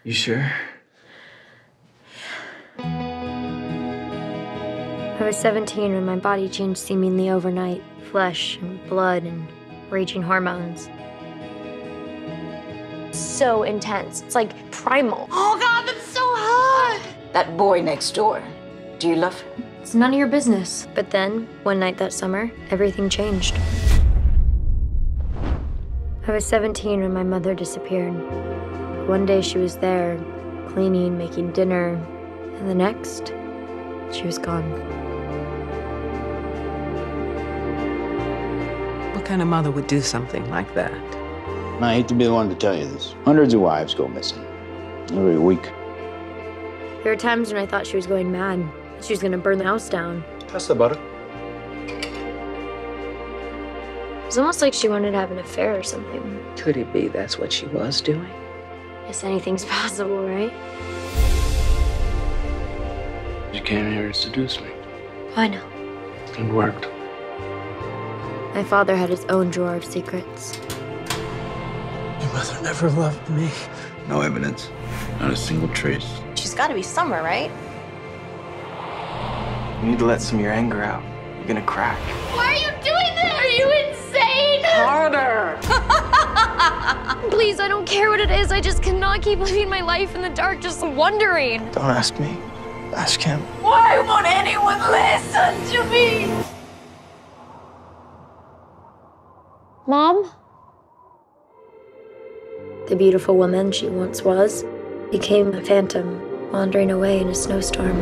You sure? I was 17 when my body changed seemingly overnight. Flesh and blood and raging hormones. So intense. It's like primal. Oh God, that's so hot! That boy next door, do you love him? It's none of your business. But then, one night that summer, everything changed. I was 17 when my mother disappeared. One day she was there, cleaning, making dinner, and the next, she was gone. What kind of mother would do something like that? I hate to be the one to tell you this. Hundreds of wives go missing every week. There were times when I thought she was going mad. She was gonna burn the house down. Pass the butter. It was almost like she wanted to have an affair or something. Could it be that's what she was doing? Guess anything's possible, right? You came here to seduce me. I know. It worked. My father had his own drawer of secrets. Your mother never loved me. No evidence. Not a single trace. She's gotta be somewhere, right? You need to let some of your anger out. You're gonna crack. Why are you doing this? Are you insane? Harder! Please, I don't care what it is. I just cannot keep living my life in the dark, just wondering. Don't ask me. Ask him. Why won't anyone listen to me? Mom? The beautiful woman she once was became a phantom, wandering away in a snowstorm.